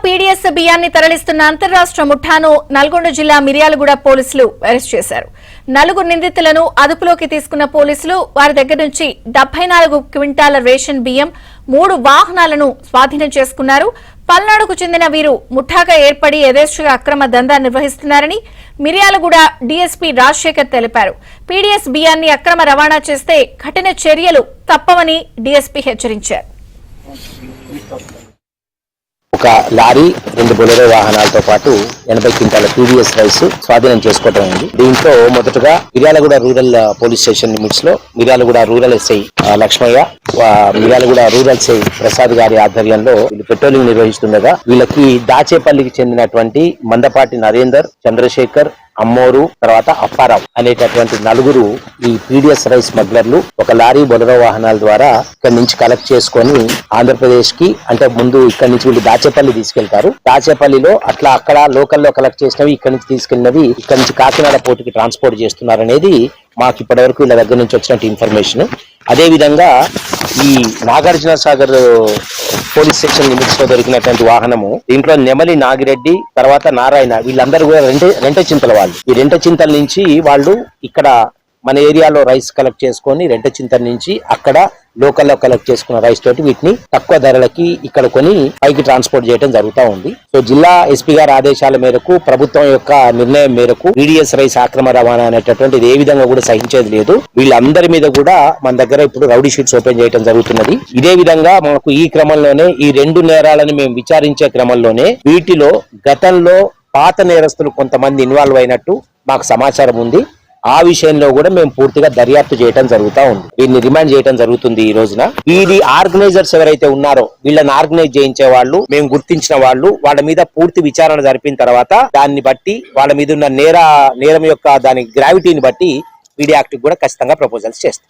PDS బియ్యాన్ని తరలిస్తున్న అంతర్రాష్ట్ర ముఠాను నల్గొండ జిల్లా మిర్యాలగూడ పోలీసులు అరెస్ట్ చేశారు. 4 నిందితులను అదుపులోకి తీసుకున్న పోలీసులు వారి దగ్గర నుంచి 74 క్వింటాల రేషన్ బియ్యం, 3 వాహనాలను స్వాధీనం చేసుకున్నారు. పల్నాడుకు చెందిన వీరు ముఠాగా ఏర్పడి యథేచ్ఛగా అక్రమ దందా నిర్వహిస్తున్నారని మిర్యాలగూడ డీఎస్పీ రాజశేఖర్ తెలిపారు. పీడీఎస్ బియ్యాన్ని అక్రమ రవాణా చేస్తే కఠిన చర్యలు తప్పవని డీఎస్పీ హెచ్చరించారు. ఒక లారీ 2 బొలెరో వాహనాలతో పాటు 80 క్వింటాల పీడీఎస్ రైస్ స్వాధీనం చేసుకోవడం అయింది. దీంట్లో మొదటగా Miryalaguda rural police station limits లో Miryalaguda rural SI Lakshmaiah, Miryalaguda rural SI Prasad గారి ఆధ్వర్యంలో వీళ్ళు పెట్రోలింగ్ నిర్వహిస్తుండగా వీళ్ళకి దాచేపల్లికి చెందినటువంటి మందపాటి నరేందర్, చంద్రశేఖర్, అమ్మోరు, తర్వాత అప్పారావు అనేటటువంటి 4 ఈ పీడీఎస్ రైస్ స్మగ్లర్లు ఒక లారీ బొలెరో వాహనాల ద్వారా ఇక్కడి నుంచి కలెక్ట్ చేసుకొని ఆంధ్రప్రదేశ్ కి, అంటే ముందు ఇక్కడి నుంచి వీళ్ళు దాచేపల్లి తీసుకెళ్తారు. దాచేపల్లిలో అట్లా అక్కడ లోకల్లో కలెక్ట్ చేసినవి ఇక్కడి నుంచి తీసుకెళ్లినవి ఇక్కడి నుంచి కాకినాడ పోర్టుకి ట్రాన్స్పోర్ట్ చేస్తున్నారు అనేది మాకు ఇప్పటి వరకు వీళ్ళ దగ్గర నుంచి వచ్చినట్టు ఇన్ఫర్మేషన్. అదే విధంగా ఈ Nagarjuna Sagar police section limits లో దొరికినటువంటి వాహనము, దీంట్లో నెమలి నాగిరెడ్డి, తర్వాత నారాయణ, వీళ్ళందరూ కూడా రెంట చింతల వాళ్ళు. ఈ రెంట చింతల నుంచి వాళ్ళు ఇక్కడ మన ఏరియాలో రైస్ కలెక్ట్ చేసుకొని రెంట చింతల నుంచి అక్కడ లోకల్లో కలెక్ట్ చేసుకున్న రైస్ తోటి వీటిని తక్కువ ధరలకి ఇక్కడ కొని పైకి ట్రాన్స్పోర్ట్ చేయడం జరుగుతూ ఉంది. సో జిల్లా ఎస్పీ గారి ఆదేశాల మేరకు, ప్రభుత్వం యొక్క నిర్ణయం మేరకు పీడీఎస్ రైస్ అక్రమ రవాణా అనేటటువంటిది ఏ విధంగా కూడా సహించేది లేదు. వీళ్ళందరి మీద కూడా మన దగ్గర ఇప్పుడు రౌడీ షీట్స్ ఓపెన్ చేయడం జరుగుతున్నది. ఇదే విధంగా మనకు ఈ క్రమంలోనే ఈ 2 నేరాలను మేము విచారించే క్రమంలోనే వీటిలో గతంలో పాత నేరస్తులు కొంతమంది ఇన్వాల్వ్ అయినట్టు మాకు సమాచారం ఉంది. ఆ విషయంలో కూడా మేము పూర్తిగా దర్యాప్తు చేయడం జరుగుతూ ఉంది. వీరిని రిమాండ్ చేయడం జరుగుతుంది ఈ రోజున. వీరి ఆర్గనైజర్స్ ఎవరైతే ఉన్నారో వీళ్ళని ఆర్గనైజ్ చేయించే వాళ్ళు, మేము గుర్తించిన వాళ్ళు, వాళ్ళ మీద పూర్తి విచారణ జరిపిన తర్వాత దాన్ని బట్టి వాళ్ళ మీద ఉన్న నేరం యొక్క దాని గ్రావిటీని బట్టి పీడీ యాక్ట్ కూడా ఖచ్చితంగా ప్రపోజల్స్ చేస్తాం.